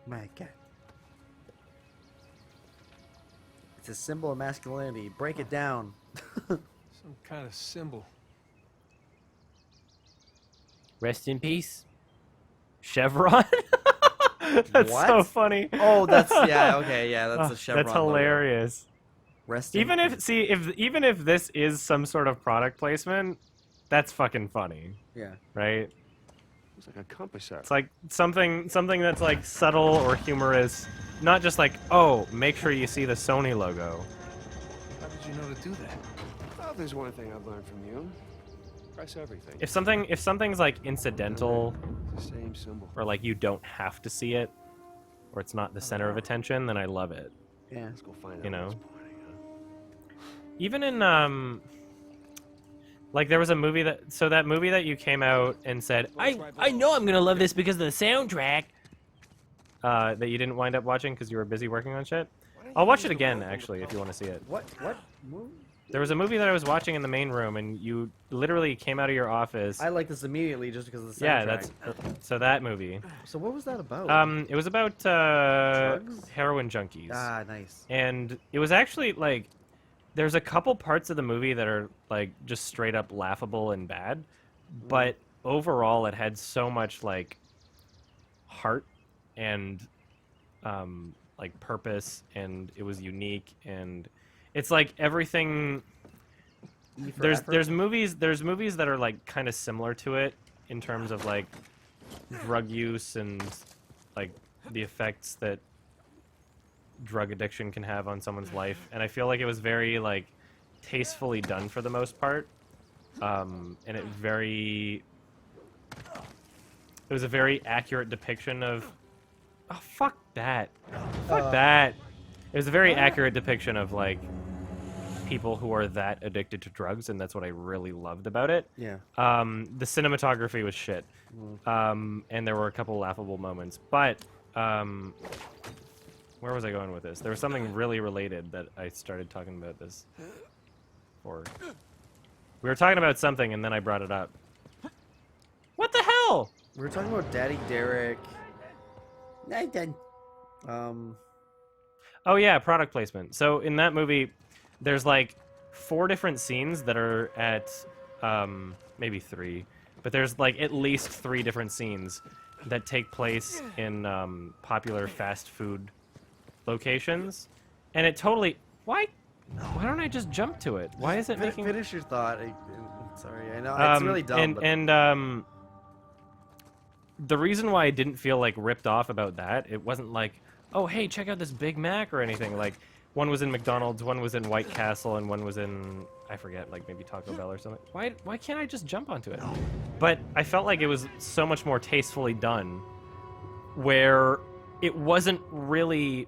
My God. It's a symbol of masculinity. Break it down. Some kind of symbol. Rest in peace. Chevron? That's What? so funny. Oh, that's yeah. Okay, yeah, that's Oh, a Chevron. that's Logo. hilarious. Rest in Even if peace. even if this is some sort of product placement, that's fucking funny, Yeah. right? Looks like a compass arrow. It's like something that's like subtle or humorous, not just like, oh, make sure you see the Sony logo. How did you know to do that? Well, there's one thing I've learned from you. Press everything. If something's like incidental It's the same symbol. or like you don't have to see it, or it's not the center of attention, then I love it. Yeah. Let's go find out You know. what's pointing, huh? Even in like there was a movie that movie that you came out and said, I know I'm gonna love this because of the soundtrack. That you didn't wind up watching because you were busy working on shit. I'll watch it again actually if you want to see it. What? Movie? There was a movie that I was watching in the main room, and you literally came out of your office. I like this immediately just because of the soundtrack. Yeah, that's so that movie. So what was that about? It was about Drugs? heroin junkies, Ah, nice. and it was actually like there's a couple parts of the movie that are like just straight up laughable and bad, but overall it had so much like heart and like purpose, and it was unique, and it's like everything. There's movies that are like kind of similar to it in terms of like drug use and like the effects that drug addiction can have on someone's life, and I feel like it was very like tastefully done for the most part, and it was a very accurate depiction of fuck that. It was a very accurate depiction of like people who are that addicted to drugs, and that's what I really loved about it. Yeah. The cinematography was shit, and there were a couple laughable moments, but where was I going with this? There was something really related that I started talking about this for. We were talking about something, and then I brought it up. What the hell? We were talking about Daddy Derek. Nathan. Oh yeah, product placement. So in that movie, there's like 4 different scenes that are at maybe 3, but there's like at least 3 different scenes that take place in popular fast food locations, and it totally why don't I just jump to it? Why is it making Finish your thought. Sorry, I know it's really dumb. and the reason why I didn't feel like ripped off about that, it wasn't like, oh hey, check out this Big Mac or anything. Like one was in McDonald's, one was in White Castle, and one was in, I forget, like maybe Taco Bell or something. Why can't I just jump onto it? But I felt like it was so much more tastefully done, where it wasn't really.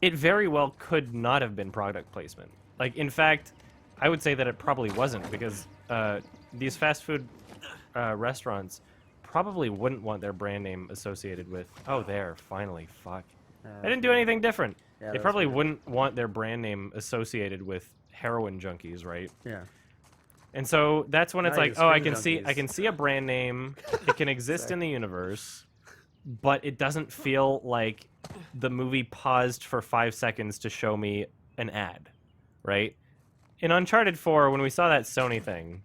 It very well could not have been product placement. Like, in fact, I would say that it probably wasn't, because these fast food restaurants probably wouldn't want their brand name associated with, oh, there, finally, fuck. I didn't do anything different. Yeah, They that's probably weird. wouldn't want their brand name associated with heroin junkies, right? Yeah. And so that's when it's Not like, even oh, I screen can junkies. see a brand name. It can exist in the universe, but it doesn't feel like the movie paused for 5 seconds to show me an ad, right? In Uncharted 4, when we saw that Sony thing,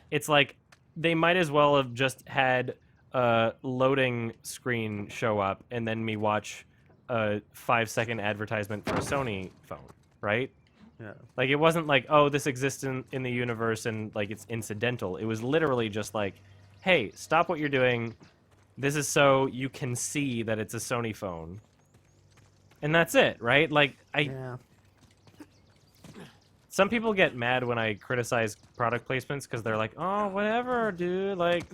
it's like they might as well have just had a loading screen show up and then me watch a 5-second advertisement for a Sony phone, right? Yeah. Like, it wasn't like, oh, this exists in the universe and, like, it's incidental. It was literally just like, hey, stop what you're doing. This is so you can see that it's a Sony phone. And that's it, right? Like, Yeah. Some people get mad when I criticize product placements because they're like, oh, whatever, dude. Like,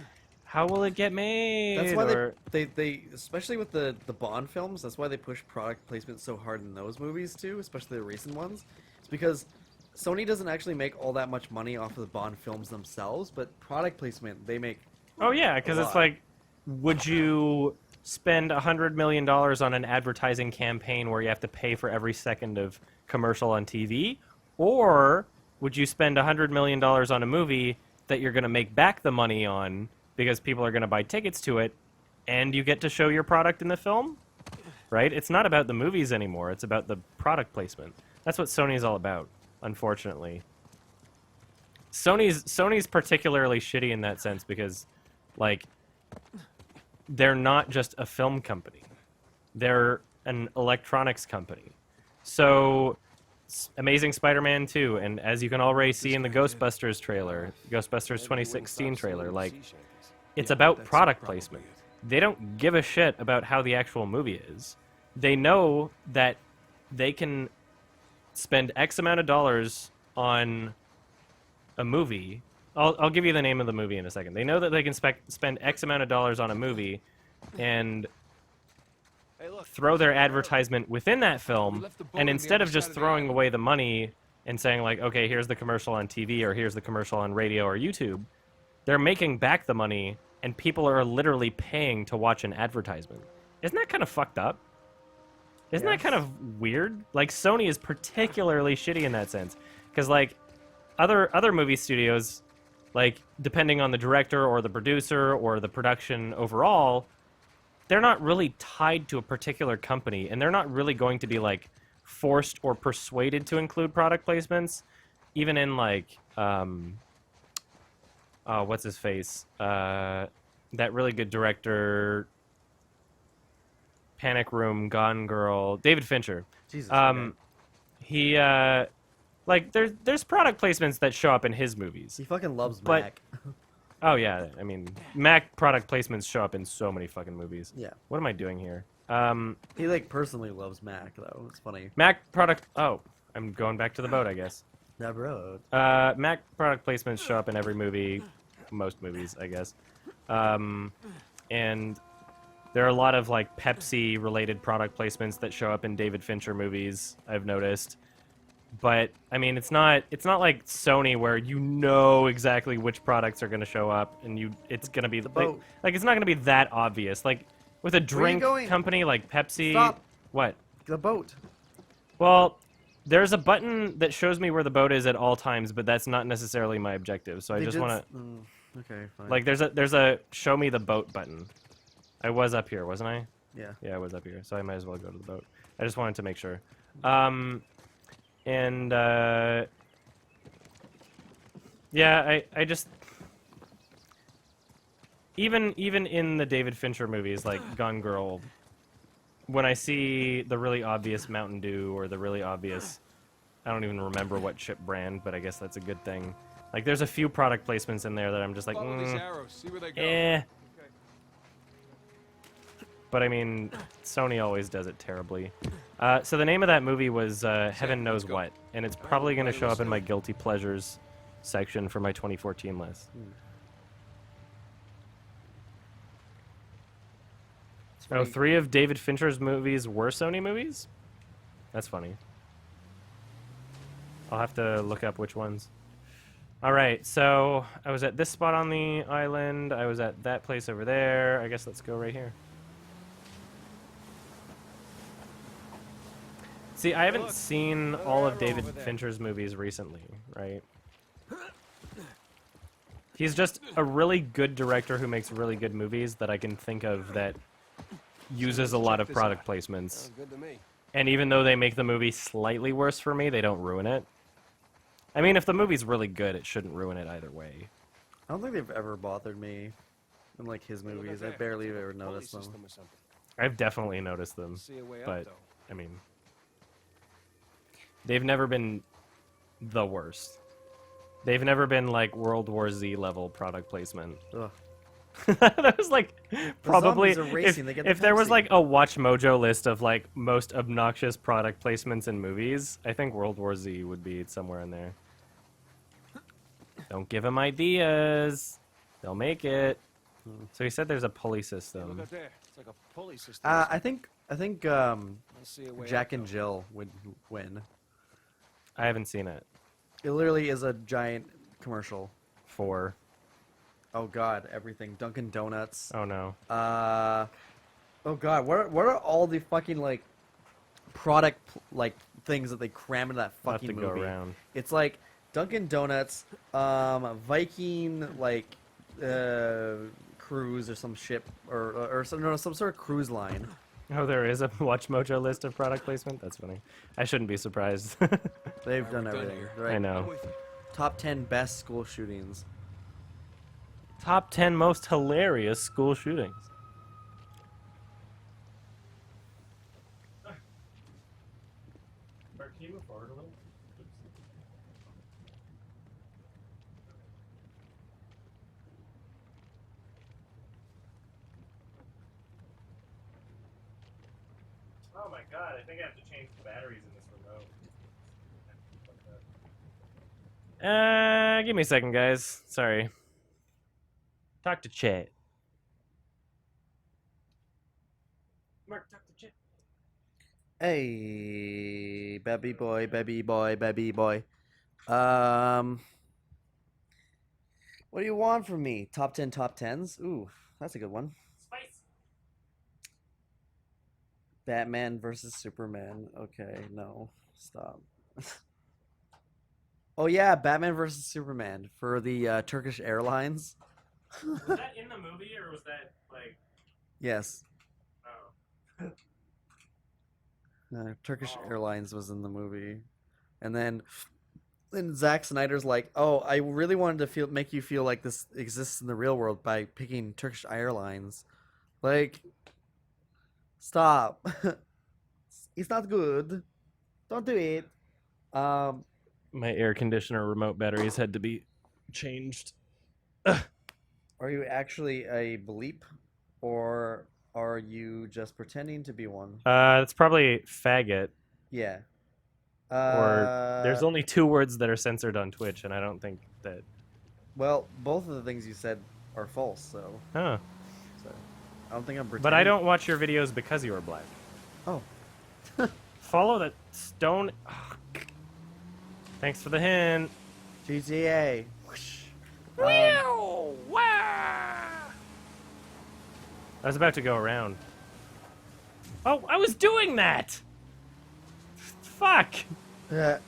how will it get made? That's why Or- they especially with the Bond films, that's why they push product placement so hard in those movies too, especially the recent ones. It's because Sony doesn't actually make all that much money off of the Bond films themselves, but product placement they make. Oh, yeah, because A it's lot. like, would you spend $100 million on an advertising campaign where you have to pay for every second of commercial on TV? Or would you spend $100 million on a movie that you're going to make back the money on because people are going to buy tickets to it, and you get to show your product in the film? right? It's not about the movies anymore. It's about the product placement. That's what Sony's all about, unfortunately. Sony's particularly shitty in that sense because, like, they're not just a film company. They're an electronics company. So, Amazing Spider-Man 2, and as you can already see in the Ghostbusters trailer, Ghostbusters 2016 trailer, like, it's about product placement. They don't give a shit about how the actual movie is. They know that they can spend X amount of dollars on a movie. I'll give you the name of the movie in a second. They know that they can spend X amount of dollars on a movie and throw their advertisement within that film, and instead of just throwing away the money and saying, like, okay, here's the commercial on TV or here's the commercial on radio or YouTube, they're making back the money, and people are literally paying to watch an advertisement. Isn't that kind of fucked up? Isn't that kind of weird? Like, Sony is particularly shitty in that sense. Because, like, other movie studios, like, depending on the director or the producer or the production overall, they're not really tied to a particular company, and they're not really going to be, like, forced or persuaded to include product placements. Even in, like, what's his face? That really good director, Panic Room, Gone Girl, David Fincher. Jesus. Okay. He, like, there's product placements that show up in his movies. He fucking loves But- Mac. Oh, yeah, I mean, Mac product placements show up in so many fucking movies. Yeah. What am I doing here? He, like, personally loves Mac, though. It's funny. Mac product... Oh, I'm going back to the boat, I guess. That road. Mac product placements show up in every movie, most movies, I guess. And there are a lot of, like, Pepsi-related product placements that show up in David Fincher movies, I've noticed. But, I mean, it's not like Sony where you know exactly which products are going to show up, and it's going to be... boat. Like, it's not going to be that obvious. Like, with a drink going? company like Pepsi... Stop. What? The boat. Well, there's a button that shows me where the boat is at all times, but that's not necessarily my objective. So I just want to, okay, fine. like, there's a show me the boat button. I was up here, wasn't I? Yeah. Yeah, I was up here, so I might as well go to the boat. I just wanted to make sure. And yeah, I just even in the David Fincher movies like Gone Girl, when I see the really obvious Mountain Dew or the really obvious, I don't even remember what chip brand, but I guess that's a good thing. Like, there's a few product placements in there that I'm just like, Follow these arrows, see where they go. eh. But I mean, Sony always does it terribly. So the name of that movie was Heaven Knows What, and it's probably going to show up in my Guilty Pleasures section for my 2014 list. Oh, 3 of David Fincher's movies were Sony movies? That's funny. I'll have to look up which ones. All right, so I was at this spot on the island. I was at that place over there. I guess let's go right here. See, I haven't seen all of David Fincher's movies recently, right? He's just a really good director who makes really good movies that I can think of that uses a lot of product placements. Sounds good to me. And even though they make the movie slightly worse for me, they don't ruin it. I mean, if the movie's really good, it shouldn't ruin it either way. I don't think they've ever bothered me in, like, his movies. I barely ever noticed them. System or something. I've definitely noticed them, See a way out, but, though. I mean, they've never been the worst. They've never been, like, World War Z level product placement. Ugh. That was, like, probably... zombies are racing, they get the if there was, Pepsi. like, a Watch Mojo list of, like, most obnoxious product placements in movies, I think World War Z would be somewhere in there. Don't give them ideas. They'll make it. So he said there's a pulley Look system. out there. It's like a pulley system. I think I'll see a way Jack out, and though. Jill would win. I haven't seen it. It literally is a giant commercial. For... Oh god, everything. Dunkin' Donuts. Oh, no. Oh god, what are all the fucking, like, product like things that they cram into that I'll have fucking to movie? go around. It's like Dunkin' Donuts, Viking, like, cruise or some ship or some sort of cruise line. Oh, there is a Watch Mojo list of product placement? That's funny. I shouldn't be surprised. They've Alright, done we're done everything. here. Right. I know. I'm with you. Top 10 best school shootings. Top 10 most hilarious school shootings. Bart, can you move forward a little? Oh my god, I think I have to change the batteries in this remote. Give me a second, guys. Sorry. Talk to chat. Mark, talk to chat. Hey, baby boy, baby boy, baby boy. What do you want from me? Top 10 top 10s? Ooh, that's a good one. Spice. Batman versus Superman. Okay, no. Stop. Oh yeah, Batman versus Superman for the Turkish Airlines. Was that in the movie or was that like? Yes. Oh. Turkish Oh. Airlines was in the movie. And then Zack Snyder's like, "Oh, I really wanted to make you feel like this exists in the real world by picking Turkish Airlines." Like, stop. It's not good. Don't do it. Um, My air conditioner remote batteries had to be changed. are you actually a bleep, or are you just pretending to be one? It's probably faggot. Yeah. Or there's only 2 words that are censored on Twitch, and I don't think that. Well, both of the things you said are false, so Huh. I don't think I'm pretending. But I don't watch your videos because you are black. Oh. Follow that stone. Thanks for the hint. GTA. Whoosh. Wow! I was about to go around. Oh, I was doing that! Fuck! Yeah.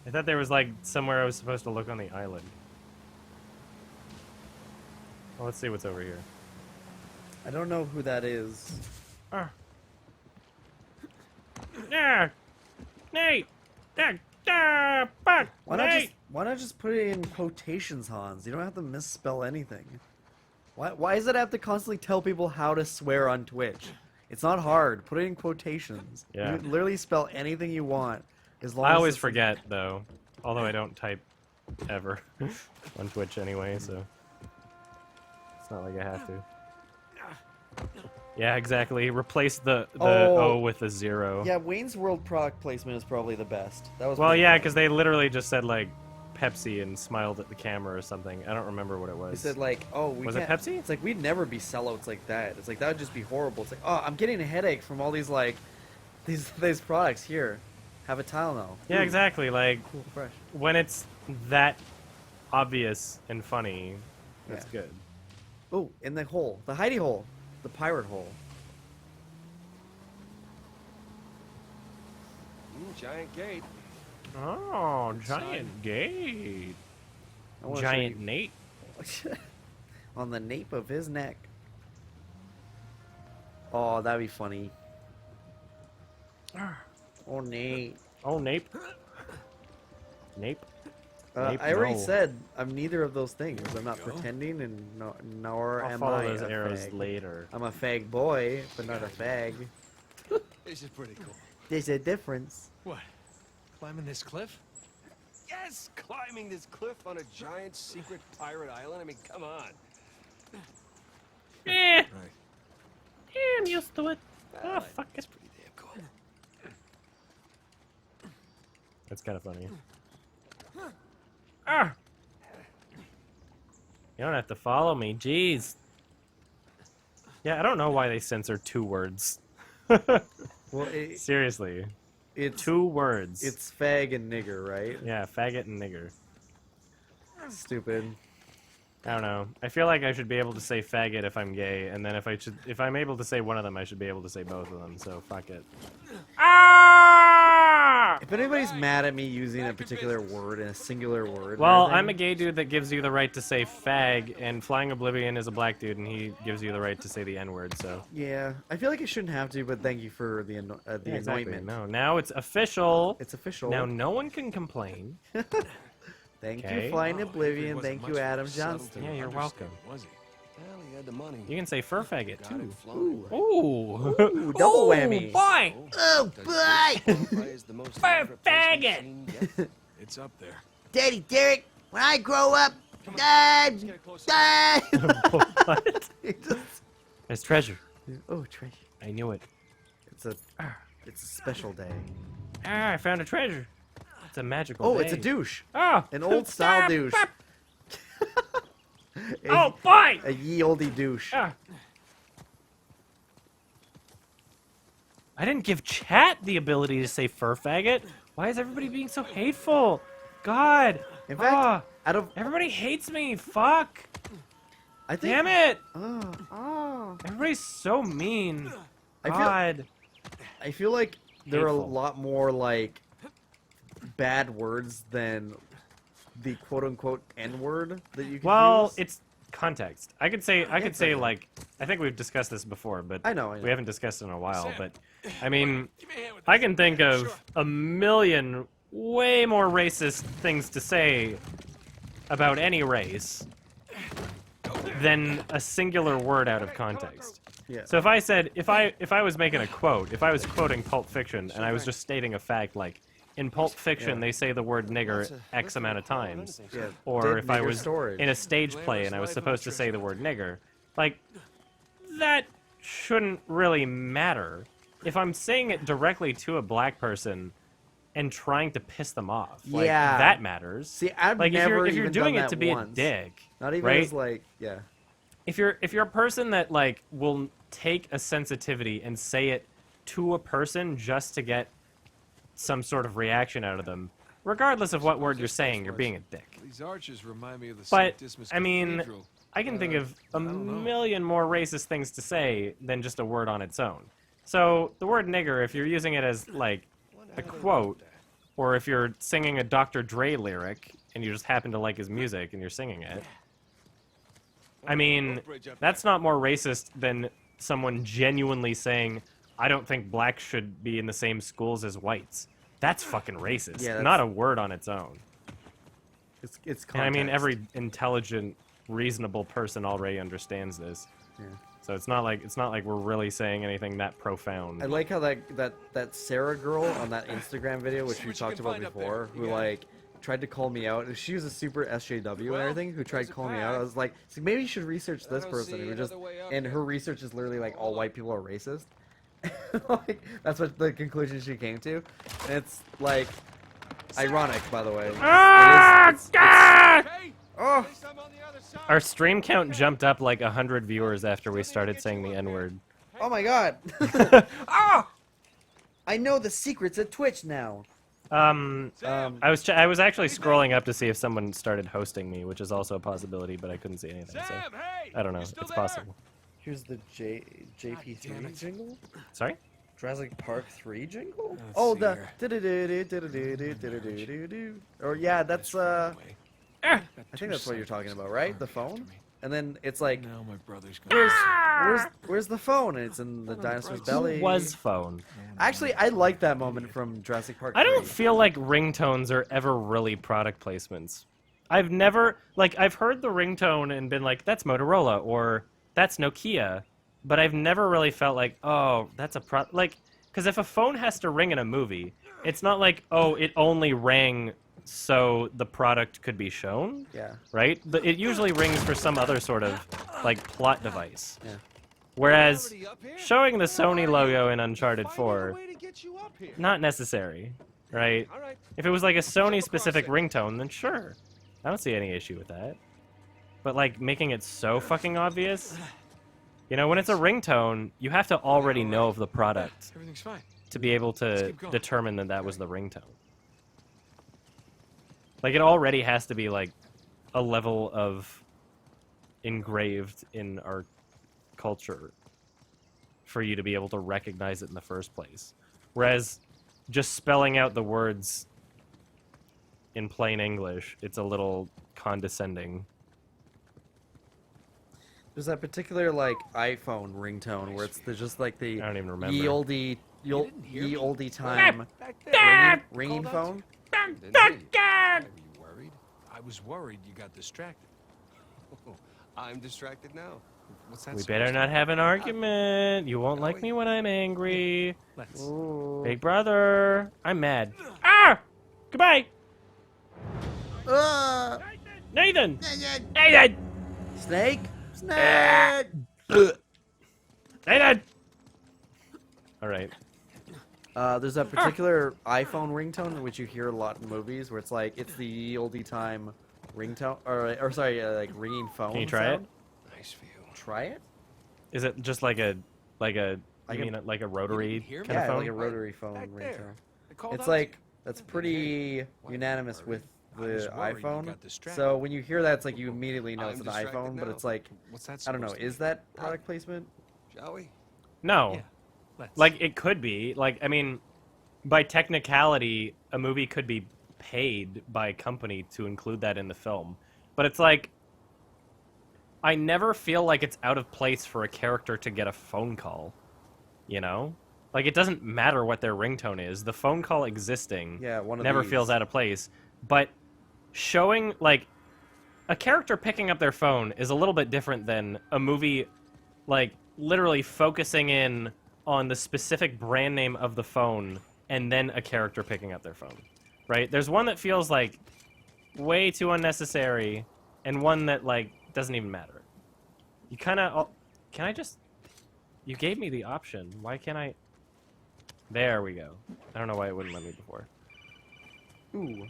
I thought there was like somewhere I was supposed to look on the island. Well, let's see what's over here. I don't know who that is. Yeah, Nate. Fuck. Why not just put it in quotations, Hans? You don't have to misspell anything. Why does it have to constantly tell people how to swear on Twitch? It's not hard. Put it in quotations. Yeah. You can literally spell anything you want as long I as always it's- forget though, although I don't type ever on Twitch anyway, so it's not like I have to. Yeah, exactly. Replace the O with a 0. Yeah, Wayne's World product placement is probably the best. That was Well, pretty yeah, funny. because they literally just said like Pepsi and smiled at the camera or something. I don't remember what it was. They said like, "Oh, we Was it can't." Pepsi? It's like we'd never be sellouts like that. It's like that would just be horrible. It's like, "Oh, I'm getting a headache from all these like these products here. Have a Tylenol." Yeah, Ooh, exactly. Like Cool, fresh. when it's that obvious and funny, that's Yeah. good. Oh, in the hole, the hidey hole, the pirate hole. Giant gate. Oh, giant gate. I wanna show Giant Nate. you- on the nape of his neck. Oh, that'd be funny. Oh, Nate. Oh, Nape. Nape. Nape, I already no. said I'm neither of those things. I'm not pretending, and nor I'll am follow I those a arrows fag. later. I'm a fag boy, but not a fag. This is pretty cool. There's a difference. What? Climbing this cliff? Yes! Climbing this cliff on a giant secret pirate island? I mean, come on. Eh, Right. I'm used to it. Oh, fuck It's it. pretty damn cool. That's kind of funny. Ah! You don't have to follow me, jeez. Yeah, I don't know why they censor 2 words. Well, Seriously, it's 2 words. it's fag and nigger, right? Yeah, faggot and nigger. Stupid. I don't know. I feel like I should be able to say faggot if I'm gay, and then if I'm able to say one of them, I should be able to say both of them. So fuck it. Ah! If anybody's mad at me using a particular word in a singular word, and Well, everything, I'm a gay dude that gives you the right to say fag, and Flying Oblivion is a black dude, and he gives you the right to say the N-word, so... Yeah, I feel like I shouldn't have to, but thank you for the Yeah, exactly. anointment. No, now it's official. It's official. Now no one can complain. Thank Okay. you, Flying Wow, Oblivion. wasn't Thank much you, for Adam subtle Johnston. to Yeah, you're understand, welcome. Was he? Well, he had the money. You can say fur faggot, Got it too. flown. Ooh. Ooh. Ooh, double whammy. boy! Oh, Does boy! this qualify as the most Fur elaborate placement faggot. scene yet? It's up there. Daddy Derek, when I grow up, Let's get a closer look. What? There's treasure. Oh, treasure. I knew it. It's a special day. Ah, I found a treasure. It's a magical Oh, day. it's a douche. Oh! An old style Stop! douche. Oh, boy! A ye olde douche. Ah. I didn't give chat the ability to say fur faggot. Why is everybody being so hateful? God. In fact, Ah, out of everybody hates me. Fuck. I think Damn it. oh. Everybody's so mean. I feel- God. I feel like there are a Hateful. lot more like bad words than the quote unquote N word that you can Well, use. it's context. I could say Exactly. like I think we've discussed this before, but I know. we haven't discussed it in a while. Sam, But I mean, Give me a hand with I this. can think Yeah, of sure. a million way more racist things to say about any race than a singular word out of context. Yeah. So if I said, if I was making a quote, if I was quoting Pulp Fiction and I was just stating a fact like, in Pulp Fiction Yeah. they say the word nigger X amount of times, Yeah. or Dead if I nigger was stories. in a stage play and I was supposed to say the word nigger, like, that shouldn't really matter. If I'm saying it directly to a black person and trying to piss them off, like, Yeah. that matters. See, I've Like, never if you're even doing done it to that be once. a dick, Not even right? as like yeah. if you're a person that like will take a sensitivity and say it to a person just to get some sort of reaction out of them, regardless of what word you're saying, you're being a dick. These arches remind me of the But, St. Dismas I mean, Cathedral. I can think of a don't know. million more racist things to say than just a word on its own. So the word nigger, if you're using it as like a quote, or if you're singing a Dr. Dre lyric and you just happen to like his music and you're singing it, I mean, that's not more racist than someone genuinely saying, I don't think blacks should be in the same schools as whites. That's fucking racist. Yeah, that's- not a word on its own. It's And I mean, context. every intelligent, reasonable person already understands this. Yeah. So it's not like we're really saying anything that profound. I like how that Sarah girl on that Instagram video, which See we what you talked can about find up before, there. who You got it. like tried to call me out. She was a super SJW and Well, everything. Who tried there's to a call me out. I path. was like, so maybe you should research I this don't person. see And, another way up and here. her research is literally like all Hold white on. people are racist. Like, that's what the conclusion she came to. And it's like ironic, by the way. Ah, God! Hey, Oh, at least I'm on the other side. Our stream count jumped up like 100 viewers after we started saying the N-word. oh my God! Ah! I know the secrets at Twitch now. Sam, I was actually scrolling up to see if someone started hosting me, which is also a possibility, but I couldn't see anything. So Sam, hey! I don't know. You still It's there? possible. Here's the damn JP3 it. jingle. Sorry? Jurassic Park 3 jingle? Let's Oh, see the here. do-do-do-do-do-do-do-do-do. Or yeah, that's Ah! I think that's what you're talking about, right? The phone? And then it's like, Now my brother's gonna where's the phone? And it's in the dinosaur's belly. Who was phone? Actually, I like that moment from Jurassic Park 3. I don't feel like ringtones are ever really product placements. I've never, like, I've heard the ringtone and been like, that's Motorola or that's Nokia, but I've never really felt like, oh, that's a like, because if a phone has to ring in a movie, it's not like, oh, it only rang so the product could be shown, Yeah. right? But it usually rings for some other sort of, like, plot device. Yeah. Whereas already up here? showing the Sony logo in Uncharted Finding a 4, way to get you up here. not necessary, right? All right. If it was like a Sony-specific Jump across ringtone, then sure. I don't see any issue with that. But, like, making it so fucking obvious? You know, when it's a ringtone, you have to already know of the product Everything's fine. to be able Let's to keep going. determine that that was the ringtone. Like, it already has to be, like, a level of engraved in our culture for you to be able to recognize it in the first place. Whereas just spelling out the words in plain English, it's a little condescending. There's that particular like iPhone ringtone where it's just like the I don't even remember. ye olde didn't hear me? time Back there. ringing Called out phone. Didn't hear you. Why, were you worried? I was worried you got distracted. I'm distracted now. What's that? We supposed better to not mean? have an argument. You won't Shall like we? me when I'm angry. Let's. Ooh. Big brother, I'm mad. Ah! Goodbye! Nathan! Nathan! Snake. Snake. Nathan! Alright. There's that particular iPhone ringtone in which you hear a lot in movies where it's like it's the ye olde time ringtone or sorry like ringing phone. Can you try sound. Nice view. Try it. Is it just like a Like you a- mean like a rotary You didn't hear me? kind of Yeah, phone? like a rotary phone Back there. ringtone. I called It's out to like you. that's Didn't hear you. pretty Why, were you unanimous with worried? I was the worried you iPhone. got distracted. So when you hear that, it's like you immediately know I'm it's an distracted iPhone, but now. it's like What's that? I don't know. supposed to Is mean? that product placement? Shall we? No. Yeah. Let's. Like, it could be. Like, I mean, by technicality, a movie could be paid by a company to include that in the film. But it's like, I never feel like it's out of place for a character to get a phone call. You know? Like, it doesn't matter what their ringtone is. The phone call existing Yeah, one of never these. feels out of place. But showing, like, a character picking up their phone is a little bit different than a movie, like, literally focusing in on the specific brand name of the phone and then a character picking up their phone, right? There's one that feels like way too unnecessary and one that like doesn't even matter. You kind of can I just you gave me the option. Why can't I? There we go. I don't know why it wouldn't let me before. Ooh,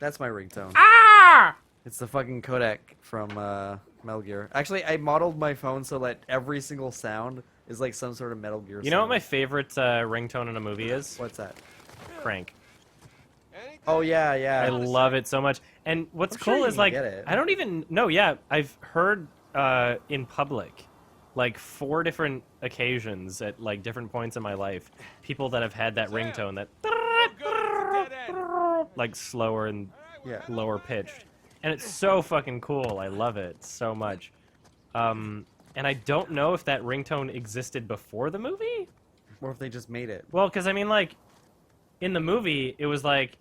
that's my ringtone. Ah! It's the fucking codec from Metal Gear. Actually, I modeled my phone so that every single sound is like some sort of Metal Gear. You know what sound. my favorite ringtone in a movie is? What's that? Crank. Anything? Oh yeah, yeah. I love it so much. And what's I'm sure cool you is can like get it. I don't even know. Yeah, I've heard in public, like 4 different occasions at like different points in my life, people that have had that ringtone that like slower and Yeah. lower pitched, and it's so fucking cool. I love it so much. And I don't know if that ringtone existed before the movie. Or if they just made it. Well, because I mean, like, in the movie, it was like,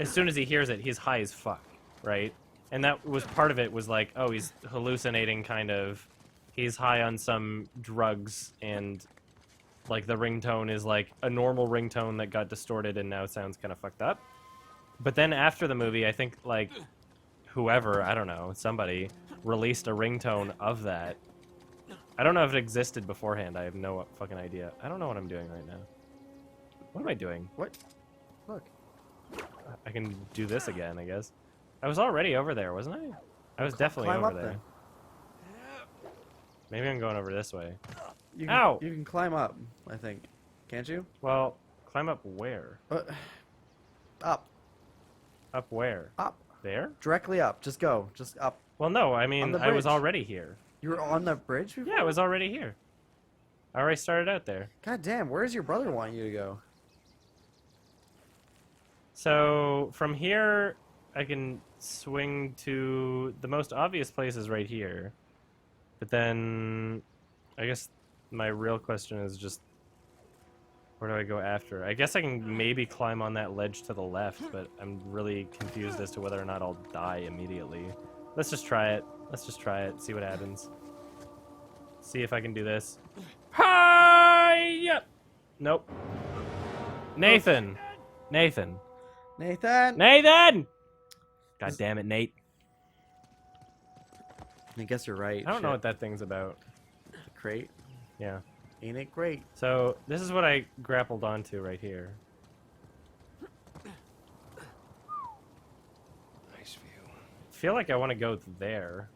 as soon as he hears it, he's high as fuck, right? And that was part of it. Was like, oh, he's hallucinating, kind of. He's high on some drugs, and like the ringtone is like a normal ringtone that got distorted and now sounds kind of fucked up. But then after the movie, I think like whoever, I don't know, somebody released a ringtone of that. I don't know if it existed beforehand. I have no fucking idea. I don't know what I'm doing right now. What am I doing? What? Look. I can do this again, I guess. I was already over there, wasn't I? I was definitely Climb over up there. then. Maybe I'm going over this way. You can, Ow! You can climb up, I think. Can't you? Well, climb up where? Up. Up where? Up. There? Directly up. Just go. Just up. Well, no, I mean, the I was bridge. already here. You were on the bridge before? Yeah, I was already here. I already started out there. God damn, where does your brother want you to go? So, from here, I can swing to the most obvious places right here. But then, I guess my real question is just, where do I go after? I guess I can maybe climb on that ledge to the left, but I'm really confused as to whether or not I'll die immediately. Let's just try it. Let's just try it, see what happens. See if I can do this. Hi! Nope. Nathan! Nathan! Nathan! Nathan! God damn it, Nate. I guess you're right. I don't know Shit. what that thing's about. The crate. Yeah. Ain't it great? So, this is what I grappled onto right here. Nice view. Feel like I want to go there.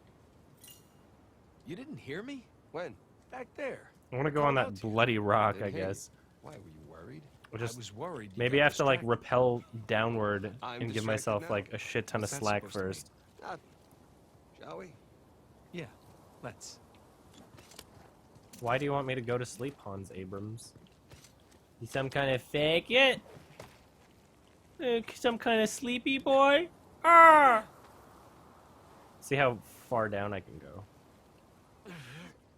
You didn't hear me? When? Back there. I want to go on Called out that to you. bloody rock, I Didn't hear you. guess. Why were you worried? Or just I was worried. You maybe got I have to, like, distracted. rappel downward I'm and give distracted myself, now. like, a shit ton What's of that slack supposed to mean? first. Nothing. Shall we? Yeah. Let's. Why do you want me to go to sleep, Hans Abrams? You some kind of fake it? Some kind of sleepy boy? Ah! See how far down I can go.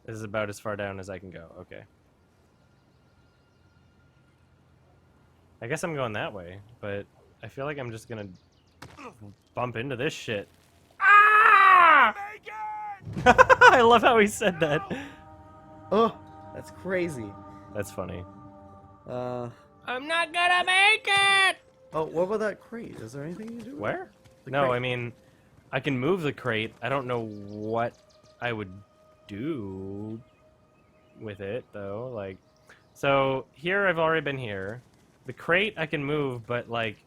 This is about as far down as I can go. Okay. I guess I'm going that way, but I feel like I'm just gonna bump into this shit. Ah! I love how he said that. Oh, that's crazy. That's funny. I'm not gonna make it! Oh, what about that crate? Is there anything you can do? Where? The No, crate. I mean, I can move the crate. I don't know what I would do with it, though. Like, so here I've already been here. The crate I can move, but like,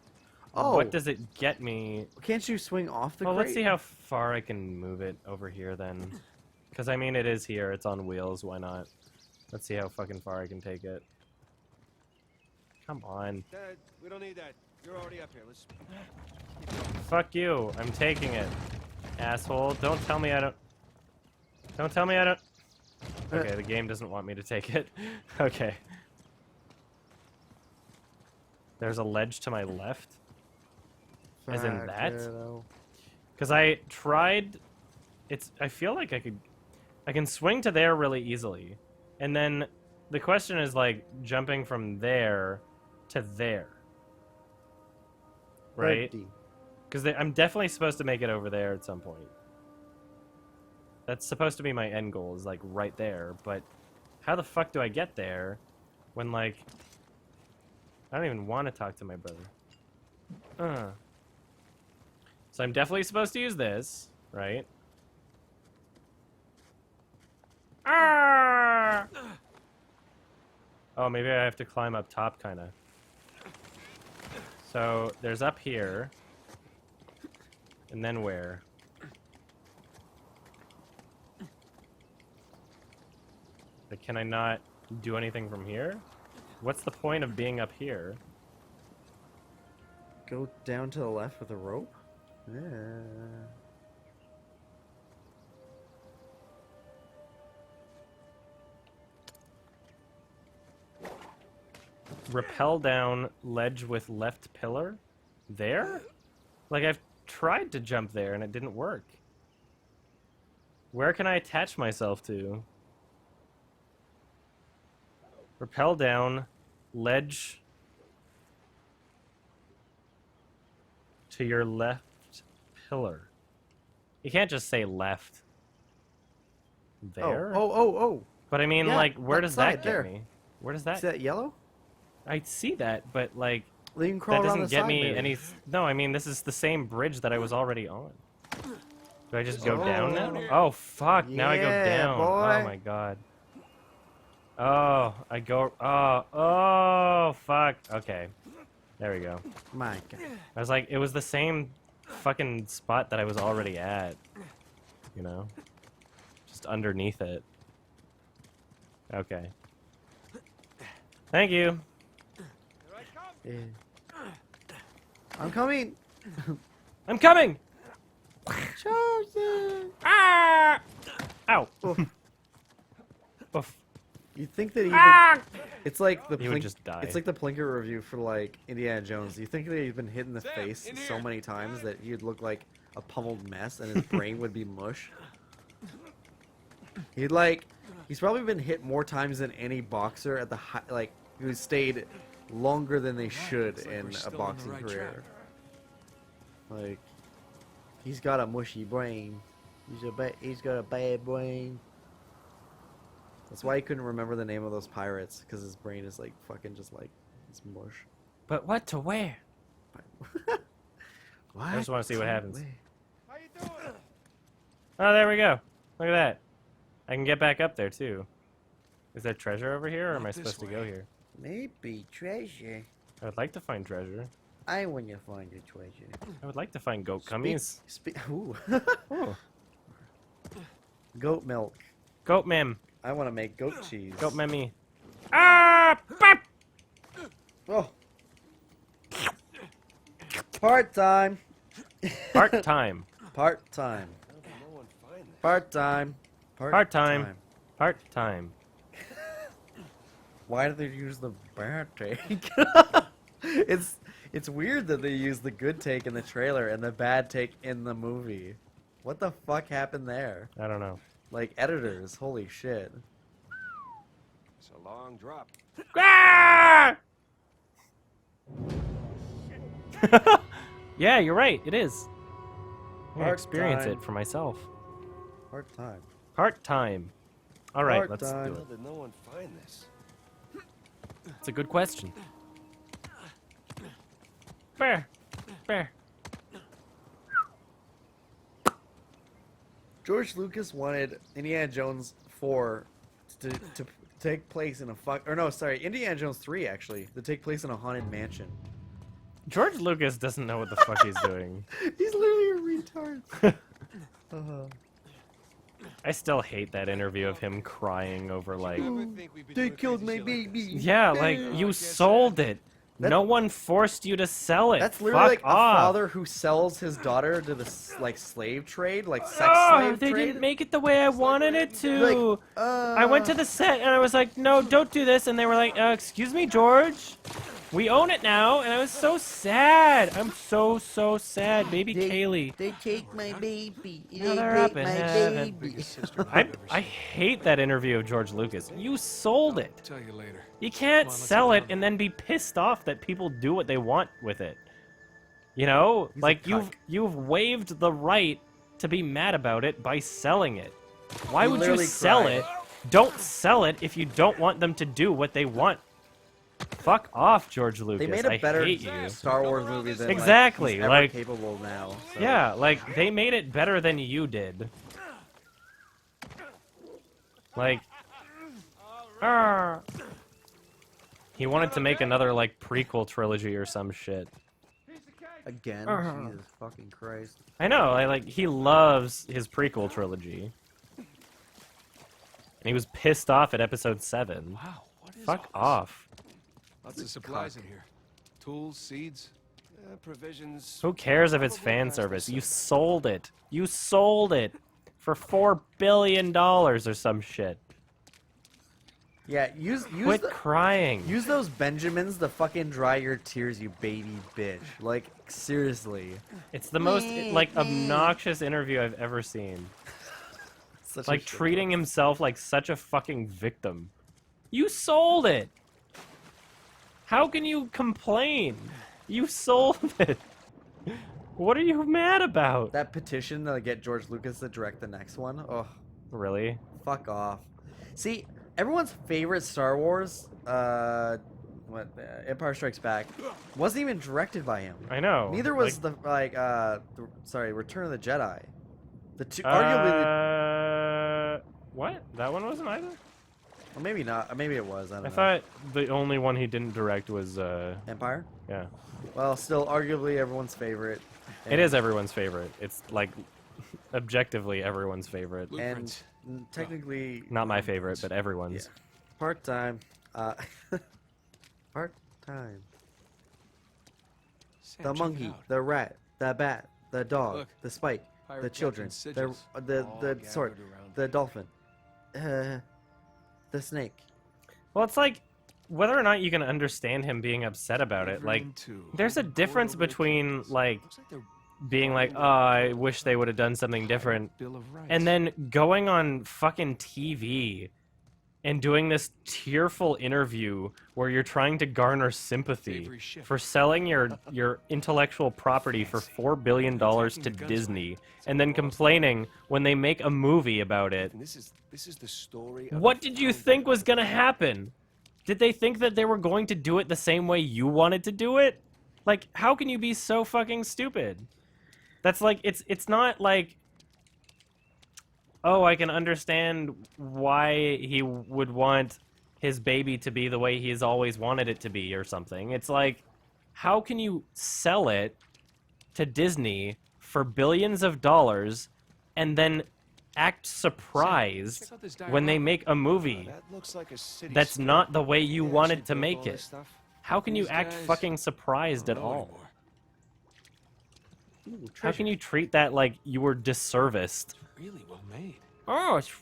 Oh, what does it get me? can't you swing off the Well, crate? let's see how far I can move it over here then. Because, I mean, it is here. It's on wheels. Why not? Let's see how fucking far I can take it. Come on. Dad, we don't need that. You're already up here. Let's. Fuck you. I'm taking it. Asshole. Don't tell me I don't... Don't tell me I don't... Okay, the game doesn't want me to take it. Okay. There's a ledge to my left. As in Fuck, that? weirdo. Because I tried... I feel like I can swing to there really easily. And then the question is, like, jumping from there to there. Right? Birdie. Because I'm definitely supposed to make it over there at some point. That's supposed to be my end goal, is, like, right there. But how the fuck do I get there when, like... I don't even want to talk to my brother. So I'm definitely supposed to use this, right? Ah! Oh, maybe I have to climb up top, kind of. So there's up here. And then where? But can I not do anything from here? What's the point of being up here? Go down to the left with a rope? Yeah. Rappel down ledge with left pillar? There? Like, I've tried to jump there and it didn't work. Where can I attach myself to? Rappel down ledge to your left pillar. You can't just say left. There? Oh. But I mean, Yeah, like, where left does that side, get there. me? Where does See that... that yellow? I see that, but, like, Then you can crawl that around doesn't the get side, me maybe. any... No, I mean, this is the same bridge that I was already on. Do I just go down now? Oh, fuck. Now I go Yeah, down. boy. Oh, my God. Oh, I go... Oh, fuck. Okay. There we go. My God. I was like, it was the same fucking spot that I was already at. You know? Just underneath it. Okay. Thank you. Yeah. I'm coming. I'm coming! Chosen. Ah! Ow. Oof. Oof. You think that Ah! it's like the He would just die. It's like the Plinker review for like Indiana Jones. You think that he'd been hit in the Sam, face in so here. many times that he'd look like a pummeled mess and his brain would be mush. He's probably been hit more times than any boxer at the who stayed longer than they should looks like in we're a still on the boxing right career. Like, he's got a mushy brain. He's got a bad brain. That's why he couldn't remember the name of those pirates, because his brain is like fucking just like it's mush. But what to wear? I just want to see what happens. How you doing? Oh, there we go. Look at that. I can get back up there, too. Is there treasure over here, or am I Not this supposed to go way. here? Maybe treasure. I would like to find treasure. I want to find a treasure. I would like to find goat cummies. Ooh. Oh. Goat milk. Goat mem. I want to make goat cheese. Goat memmy. Ah! Bop! Oh. Part time. Part time. Part time. How did no one find this? Part time. Part time. Part time. Why do they use the bear tank? it's It's weird that they use the good take in the trailer and the bad take in the movie. What the fuck happened there? I don't know. Like, editors, holy shit. It's a long drop. Ah! Yeah, you're right. It is. I Part experience time. it for myself. Hard time. Part time. All right, Part let's time. do How it. did no one find this? It's a good question. Fair. Fair. George Lucas wanted Indiana Jones 4 to take place in a Indiana Jones 3 actually, to take place in a haunted mansion. George Lucas doesn't know what the fuck he's doing. He's literally a retard. I still hate that interview of him crying over like, They killed my baby. yeah, like you sold it. No one forced you to sell it. That's literally like Fuck a off. father who sells his daughter to the like slave trade, like sex Oh, slave they trade. didn't make it the way I wanted it to. Like, I went to the set and I was like, no, don't do this. And they were like, excuse me, George. We own it now. And I was so sad. I'm so sad. Baby Kaylee. They take my baby. Now they're up in heaven. I hate that interview of George Lucas. You sold it. Tell you later. You can't Come on, let's sell go it on. and then be pissed off that people do what they want with it. You know, He's a like cuck. you've waived the right to be mad about it by selling it. Why You would you literally sell cried. it? Don't sell it if you don't want them to do what they want. Fuck off, George Lucas. They made a I better hate you. Star Wars movie than Exactly, like, he's ever like- capable now. So. Yeah, like they made it better than you did. Like, he wanted to make another like prequel trilogy or some shit. Again, Jesus fucking Christ. I know, he loves his prequel trilogy. And he was pissed off at episode 7. Wow, what is Fuck all this? off. Lots of supplies in here. Tools, seeds, provisions. Who cares if it's Probably fan last service? You us sold it. You sold it for $4 billion or some shit. Yeah, use Quit crying. use those Benjamins to fucking dry your tears, you baby bitch. Like, seriously. It's the most obnoxious interview I've ever seen. Such a Like shit treating himself like such a fucking victim. You sold it. How can you complain? You sold it. What are you mad about? That petition to get George Lucas to direct the next one. Oh, Really? fuck off. See, everyone's favorite Star Wars, Empire Strikes Back, wasn't even directed by him. I know. Neither was Return of the Jedi. The two, arguably, What? That one wasn't either? well, maybe not. Maybe it was. I don't I know. thought the only one he didn't direct was, Empire. yeah. Well, still arguably everyone's favorite. It is everyone's favorite. It's, like, objectively everyone's favorite. And Blueprints. technically Not my favorite, but everyone's. part time. Part time. Sam, The check it monkey, out. the rat, the bat, the dog, Look. the spike, Pirate the children, Captain the Sigils, all the sword, gathered around the me. dolphin, the snake. Well, it's like, whether or not you can understand him being upset about it, like, Everyone too. there's a Hold the difference board over the between, cameras. like, Looks like they're being like, oh, I wish they would have done something different, Bill of Rights. and then going on fucking TV and doing this tearful interview where you're trying to garner sympathy Avery Schiff. for selling your intellectual property for $4 billion to Disney, and then complaining when they make a movie about it. And this is the story. Of What the did you founding think was gonna fathers. happen? Did they think that they were going to do it the same way you wanted to do it? Like, how can you be so fucking stupid? That's like, it's not like, oh, I can understand why he would want his baby to be the way he's always wanted it to be or something. It's like, how can you sell it to Disney for billions of dollars and then act surprised check out this when they diorama. make a movie That looks like a city that's state. not the way you They wanted actually to built make all it? this stuff. How can you These act guys fucking surprised at don't know all? anymore. How can you treat that like you were disserviced? Really well made. Oh, it's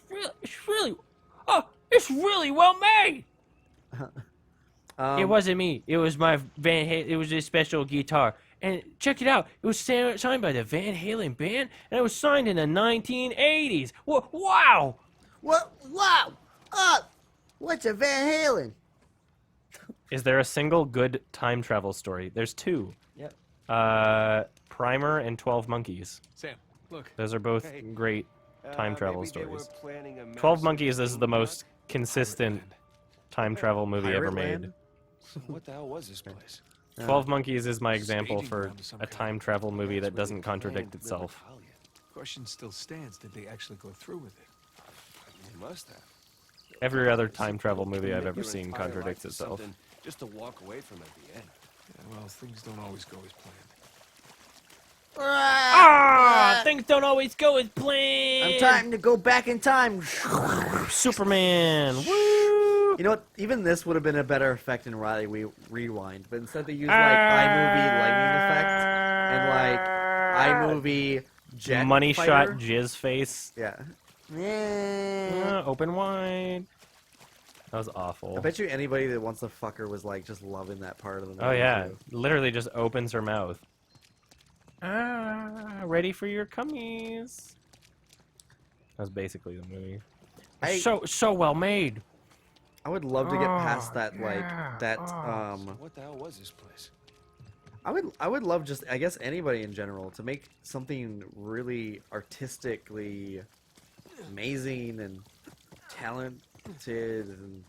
really well made. It wasn't me. It was my Van Halen. It was a special guitar. And check it out. It was signed by the Van Halen band, and it was signed in the 1980s. Wow! What? Wow! What's a Van Halen? Is there a single good time travel story? There's two. Yep. Primer and 12 Monkeys. Sam, look. Those are both Hey, great time travel maybe they were stories. planning a 12 massive Monkeys is the theme most park? consistent time travel movie ever Pirate made. Land? What the hell was this place? 12 Monkeys is my example Staging for ground of some a kind. time travel movie That's that where doesn't they contradict planned itself. Rebellion. Question still stands. Did they actually go through with it? They must have. Every other time travel movie Commit I've ever your seen entire life contradicts to itself. something just to walk away from at the end. Yeah, well, things don't always go as planned. Things don't always go as I'm planned. time to go back in time. Superman. Woo! You know what? Even this would have been a better effect in Riley Rewind, but instead they used like iMovie lightning effect and like iMovie jet Money fighter. shot jizz face. Yeah, Open wide. That was awful. I bet you anybody that wants to fuck her was like just loving that part of the movie. Oh yeah, too. literally just opens her mouth. Ready for your cummies. That was basically the movie. I- So well made. I would love to get past Oh, that like yeah. that. What the hell was this place? I would love just I guess anybody in general to make something really artistically amazing and talented and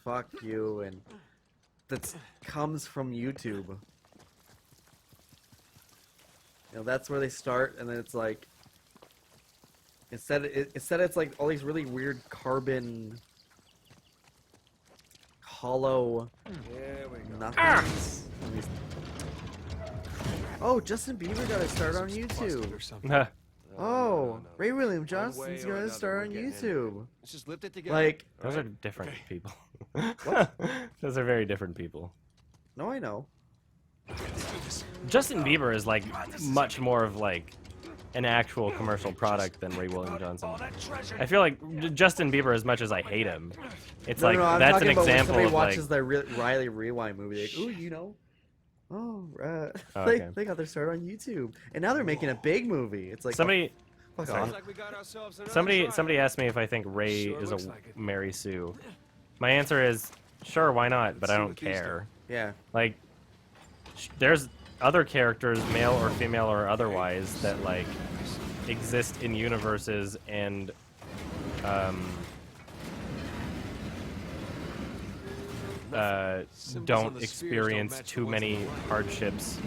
fuck you and that comes from YouTube. You know, that's where they start, and then it's like instead it's like all these really weird carbon hollow There we go. nothings. Oh, Justin Bieber got to start on YouTube. Or something. Oh, no. Ray William way Johnson's or gonna another, start we're on getting YouTube. Let's just lift it together. Like, Those are Alright, different okay. people. What? Those are very different people. no, I know. Justin Bieber is like much more of like an actual commercial product than Ray William Johnson. I feel like Justin Bieber, as much as I hate him, it's No, like no, I'm that's talking an about when example somebody of like. watches the Riley Rewind movie. Like, ooh, you know. Oh, Oh, they, okay. they got their start on YouTube, and now they're making a big movie. It's like Somebody, oh, fuck sorry. off. Like we got ourselves another somebody try. asked me if I think Ray Sure is looks a like it. Mary Sue. My answer is sure, why not? But Let's I see don't what these do. care. Yeah, Like, there's other characters, male or female or otherwise, that like exist in universes and Symbols on don't the spheres experience don't match the too ones many on the line. hardships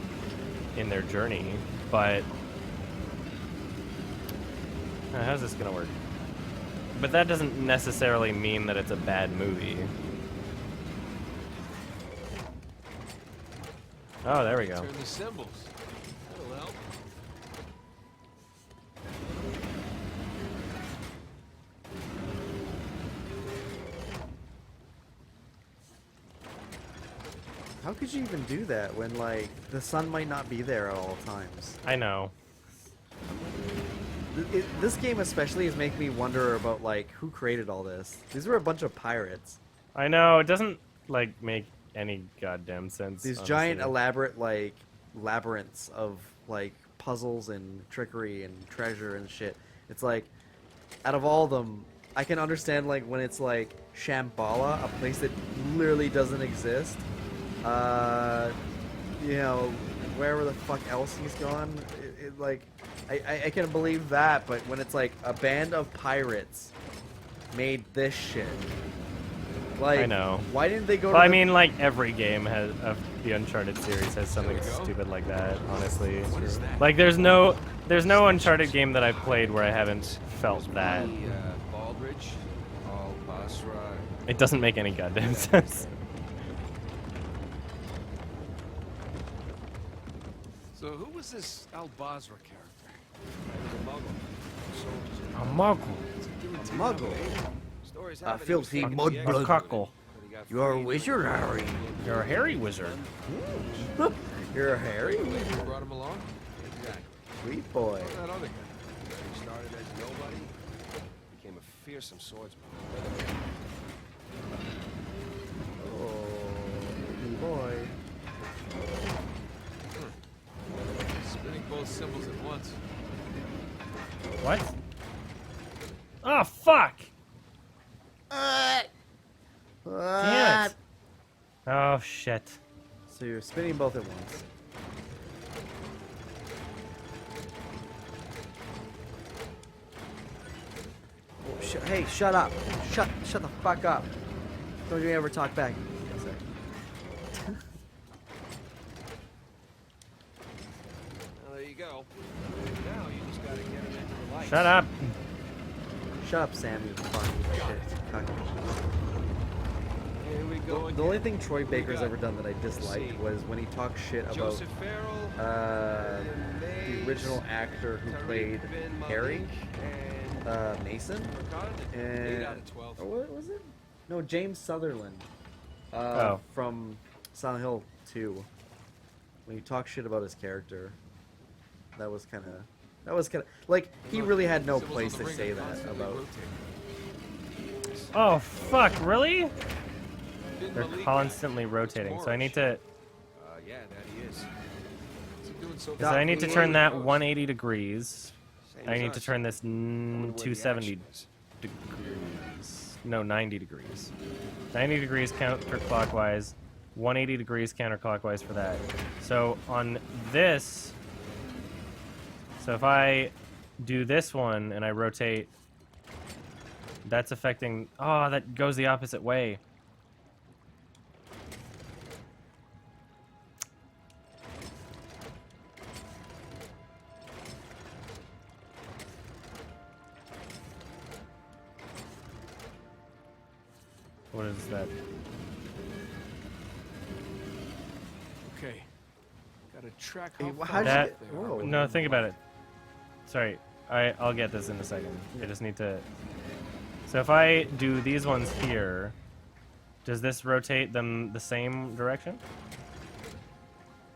in their journey. But how's this gonna work? But that doesn't necessarily mean that it's a bad movie. Oh, there we go. Turn the symbols. That'll help. how could you even do that when like the sun might not be there at all times? I know. This game especially is making me wonder about like who created all this. These were a bunch of pirates. I know. It doesn't like make any goddamn sense. These honestly. giant elaborate like labyrinths of like puzzles and trickery and treasure and shit. It's like out of all of them, I can understand like when it's like Shambhala, a place that literally doesn't exist. You know, wherever the fuck else he's gone, like I can believe that, but when it's like a band of pirates made this shit. Like, I know. Why didn't they go Well, to I the- mean, like every game has of the Uncharted series has something There we go. stupid like that. Honestly, What is that? like there's no Uncharted game that I've played where I haven't felt that. Baldridge, Al Basra. It doesn't make any goddamn sense. So who was this Al Basra character? He was a muggle. A muggle. Muggle. Stories A have it he was filthy fucking mud the blood. expert, Cockle. but he got You're a freed. wizard, Harry. You're a hairy wizard. You're a hairy You brought him along? Exactly. sweet boy. That other guy. He started as nobody, became a fearsome swordsman. symbols at once. What? Oh, fuck! Uh, Damn it. Oh, shit. So you're spinning both at once. Oh, hey, shut up. Shut the fuck up. Don't you ever talk back. Yes, sir. Well, there you go. Now you just gotta get him into the light. Shut up. Shut up, Sam, you fucking shit. Cuck. Here we go again. The only thing Troy We Baker's got- ever done that I disliked see. was when he talked shit about Joseph Farrell, the original actor who Tariq played bin Harry, Malik, Mason, and 8 out and of 12. or what was it? No, James Sutherland, Oh. from Silent Hill 2. When he talked shit about his character, that was kind of like he really had no Symbols on place the to ring say are that constantly about. rotating. Oh, fuck, really? Bin They're Malik constantly guy. rotating, Looks so I need Moorish. to... Yeah, that he is. What's he doing so So I need to he turn ain't that close. 180 degrees. Same I as need to us. turn this Wonder where the 270 action is. degrees. No, 90 degrees. 90 degrees counterclockwise, 180 degrees counterclockwise for that. So on this, so if I do this one and I rotate, that's affecting, oh, that goes the opposite way. What is that? Okay. Gotta track Hey, how wh- far how'd you out get- they are. whoa. No, think about it. Sorry, I'll get this in a second. I just need to... So if I do these ones here, does this rotate them the same direction?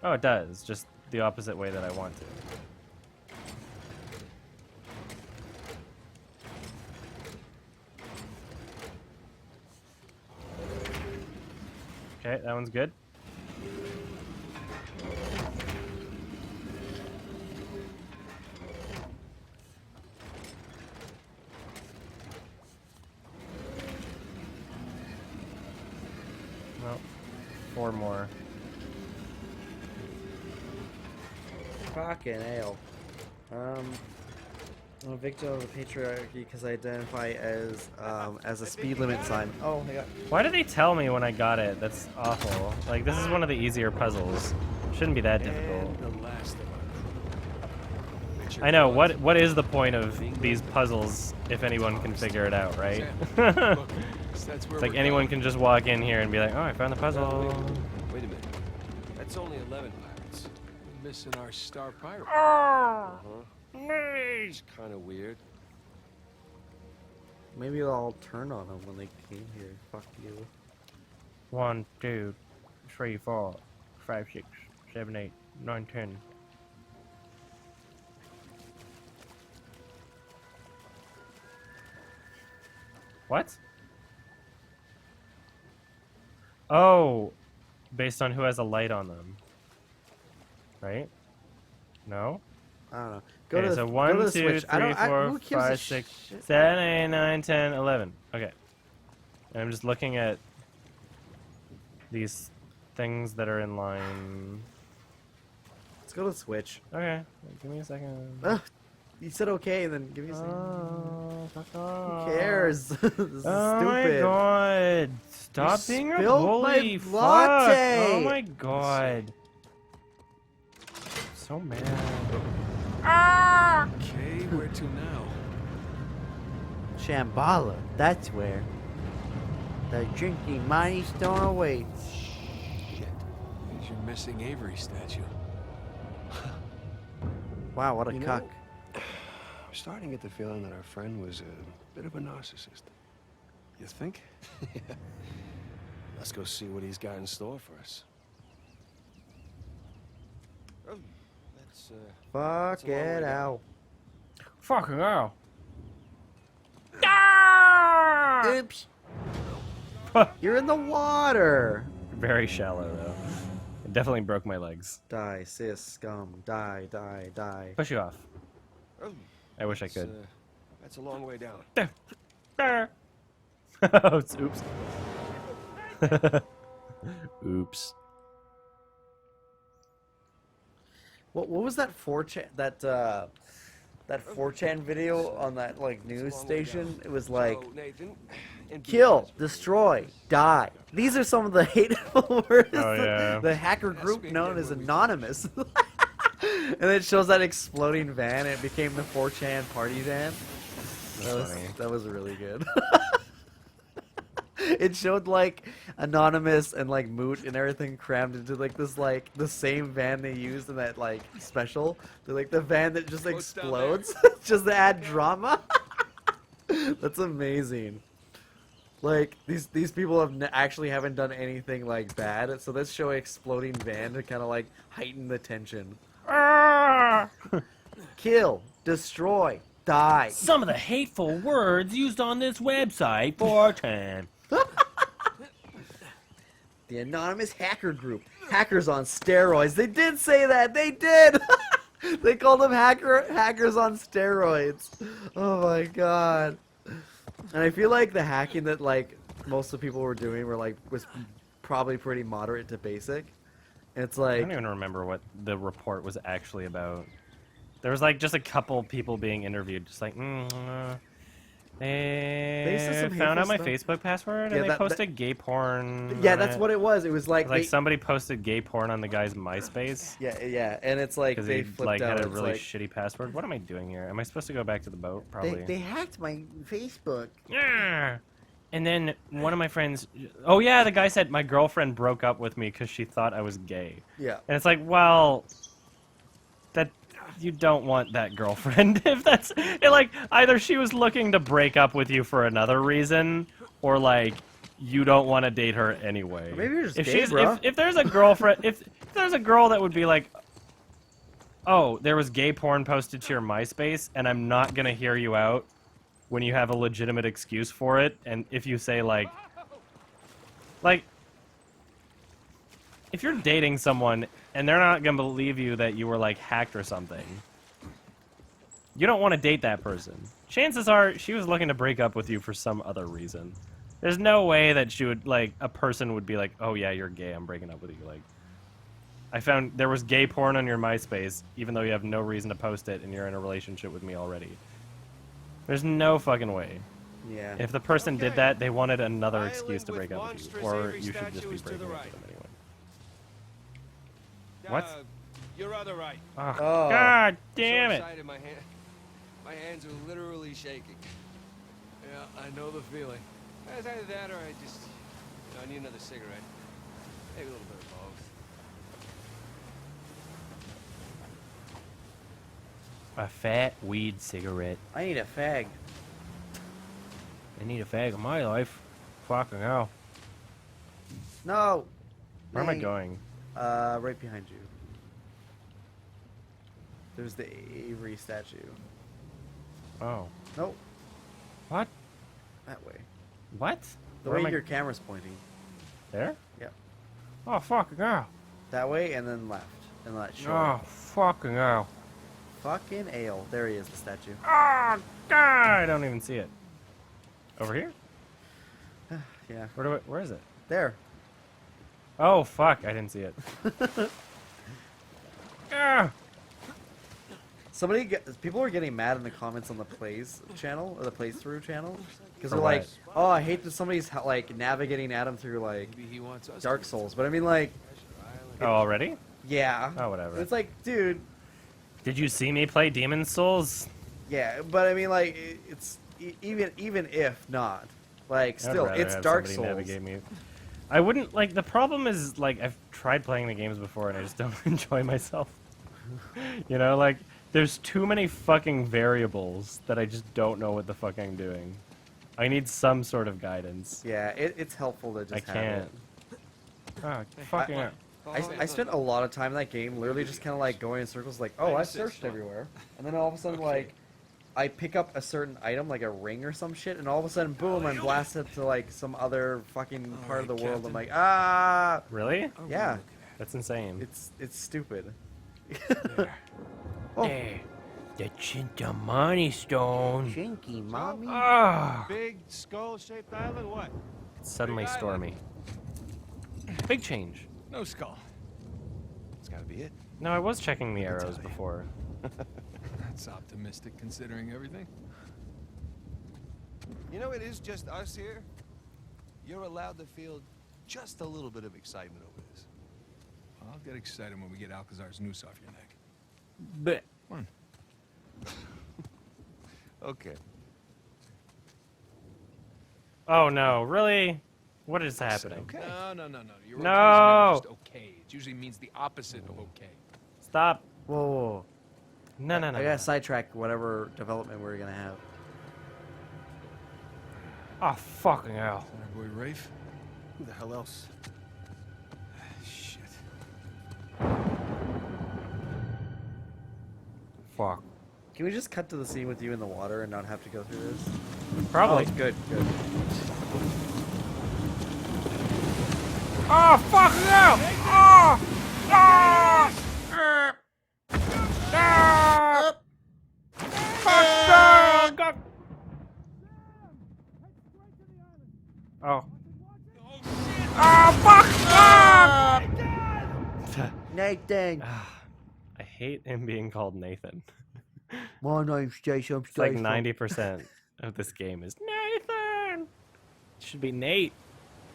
Oh, it does. Just the opposite way that I want to. Okay, that one's good. Well, 4 more. Fucking hell. I'm a victim of the patriarchy because I identify as a speed limit sign. Oh, I got. Why did they tell me when I got it? That's awful. Like, this is one of the easier puzzles. Shouldn't be that difficult. And the last of our crew. Richard I know, Blunt. what is the point of these puzzles if anyone can figure it out, right? Sam, look, that's where It's like we're anyone going. can just walk in here and be like, oh, I found the Wait a puzzle. minute. Wait a minute. That's only 11 pirates. We're missing our star pirate. It's kind of weird. Maybe I'll turn on them when they came here. Fuck you. 1, 2, 3, 4, 5, 6, 7, 8, 9, 10. What? Oh, based on who has a light on them. Right? No? I don't know. Go Okay, to the, so go 1, to 2, the 3, switch. I don't. 4, Who gives a 5, 6, shit? 7, 8, 9, 10, 11. Okay. And I'm just looking at these things that are in line. Let's go to the switch. Okay, give me a second. Ugh, you said okay, then give me a second. Oh, fuck off. Who cares? This is Oh stupid. my god. Stop You being a spilled my bully. Fuck. latte. Oh my god. So mad. Okay, where to now? Shambhala, that's where. The drinking mighty stone awaits. Shit. There's your missing Avery statue. Wow, what a You know, cuck. I'm starting to get the feeling that our friend was a bit of a narcissist. You think? Let's go see what he's got in store for us. Oh, that's Fuck a long way it down. out. Fucking hell. Oops. You're in the water. Very shallow though. Definitely broke my legs. Die, sis, scum. Die, die, die. Push you off. Oh, I wish I could. that's a long way down. Oops. Oops. What was that 4chan that 4chan video on that like news station? It was like So, Nathan, and kill, destroy, die. These are some of the hateful words Oh, that yeah. the hacker group known as Anonymous. And it shows that exploding van. It became the 4chan party van. That's funny. That was really good. It showed like Anonymous and like Moot and everything crammed into like this like the same van they used in that like special. They're like the van that just explodes just to add drama. That's amazing. Like these people have actually haven't done anything like bad, so let's show exploding van to kind of like heighten the tension. Kill, destroy, die. Some of the hateful words used on this website, 4chan. The Anonymous Hacker Group. Hackers on steroids. They did say that. They did. They called them hackers on steroids. Oh my god. And I feel like the hacking that like most of the people were doing was probably pretty moderate to basic. And it's I like don't even remember what the report was actually about. There was like just a couple people being interviewed, just like, They said some found out my hateful Facebook password Yeah, and they that- posted gay porn. yeah, on that's it. what it was. It was like, Like they- somebody posted gay porn on the guy's MySpace yeah, and it's like because they he flipped like out. had a It's really like, shitty password. What am I doing here? Am I supposed to go back to the boat? Probably. They hacked my Facebook. Yeah. And then one of my friends, oh yeah, the guy said my girlfriend broke up with me because she thought I was gay. yeah. And it's like, well, that you don't want that girlfriend if that's like either she was looking to break up with you for another reason, or like you don't want to date her anyway. Or maybe you're just if gay, she's bro. if there's a girlfriend if there's a girl that would be like, oh, there was gay porn posted to your MySpace, and I'm not gonna hear you out when you have a legitimate excuse for it, and if you say like if you're dating someone and they're not gonna believe you that you were like hacked or something, you don't want to date that person. Chances are she was looking to break up with you for some other reason. There's no way that she would like a person would be like, oh yeah, you're gay, I'm breaking up with you. Like, I found there was gay porn on your MySpace, even though you have no reason to post it and you're in a relationship with me already. There's no fucking way. Yeah. If the person did that, they wanted another Island excuse to with break up with you, monstrous or Avery you should just be statues to breaking the up right. with them anyway. What? Your other right. Oh, Oh. God damn So it! excited, my hands are literally shaking. Yeah, I know the feeling. It's either that or I need another cigarette. Maybe a little bit of both. A fat weed cigarette. I need a fag. I need a fag in my life. Fucking hell. No. Where am I Nate. going? Right behind you. There's the Avery statue. Oh. Nope. What? That way. What? The Where am way I- your camera's pointing. There? Yeah. Oh, fucking hell. That way and then left. And let show. Oh, fucking hell. Fucking ale. There he is, the statue. Oh, God! I don't even see it. Over here? Yeah. Where is it? There. Oh, fuck. I didn't see it. Ah! People were getting mad in the comments on the plays channel or the playthrough channel because For they're like, what? "Oh, I hate that somebody's like navigating Adam through like Maybe he wants us. Dark Souls." But I mean, like, Oh, already? yeah. Oh, whatever. It's like, dude, Did you see me play Demon's Souls? yeah. But I mean, like, even if not, like, I'd still, rather it's have Dark somebody Souls. navigate me. I wouldn't like. The problem is like I've tried playing the games before and I just don't enjoy myself. You know, like there's too many fucking variables that I just don't know what the fuck I'm doing. I need some sort of guidance. Yeah, it's helpful to just I have can't. it. Oh, fucking hell. I spent a lot of time in that game, literally just kind of like going in circles, like, oh, I've searched everywhere, and then all of a sudden, like, I pick up a certain item, like a ring or some shit, and all of a sudden, boom, I'm blasted to like some other fucking part of the world. I'm like, ah, Really? yeah. That's insane. It's stupid. There. Oh. Hey, the Chintamani stone. Chinky, mommy. Ah, Big skull-shaped island? What? it's suddenly Big island. stormy. Big change. No skull. That's gotta be it. No, I was checking the can arrows tell you. before. That's optimistic considering everything. You know, it is just us here. You're allowed to feel just a little bit of excitement over this. I'll get excited when we get Alcazar's noose off your neck. But Come on. Okay. oh no, really? What is happening? Okay. No. Your No. okay is never just okay. It usually means the opposite of okay. Stop. Whoa, whoa, whoa. No. I gotta sidetrack whatever development we're gonna have. Oh fucking hell. Is that our boy Rafe? Who the hell else? Shit. Fuck. Can we just cut to the scene with you in the water and not have to go through this? Probably. Oh, good, good. Oh fuck no! Oh! Oh! Ah! Fuck no! God. Oh. Oh fuck! Ah! Nathan. I hate him being called Nathan. My name's Jason. It's like 90% of this game is Nathan. It should be Nate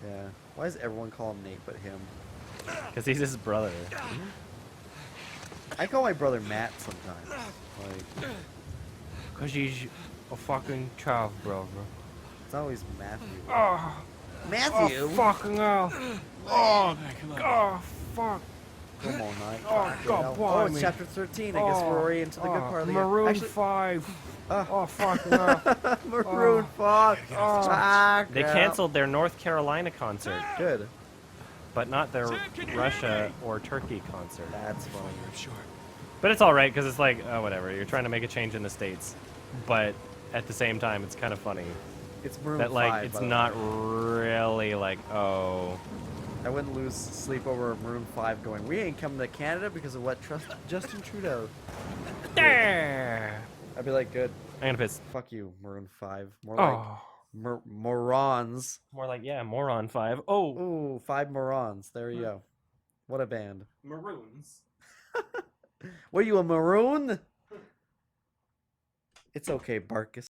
Yeah. Why does everyone call him Nate but him? because he's his brother. I call my brother Matt sometimes. Like, Cause he's a fucking child, brother. it's always Matthew. Oh, Matthew? oh fucking hell. Oh, oh, fuck. Come on, Knight. Oh, God, Oh, it's blimey. chapter 13. I guess we're already into the good part of the game. Maroon Actually, 5. uh, Oh, fucking hell. Maroon 5. Ah, They crap. canceled their North Carolina concert, Good. but not their Russia or Turkey concert. That's funny. Sure. But it's alright, because it's like, oh, whatever. You're trying to make a change in the States. But at the same time, it's kind of funny It's Maroon that, like, 5. it's by the not way. really like, oh. I wouldn't lose sleep over Maroon 5 going, we ain't coming to Canada because of what Justin Trudeau. There. I'd be like, good. I'm gonna piss. Fuck you, Maroon 5. More like Oh. morons. More like, yeah, Moron 5. Oh. Ooh, 5 morons. There you go. What a band. Maroons. Were you a maroon? It's okay, Barkus.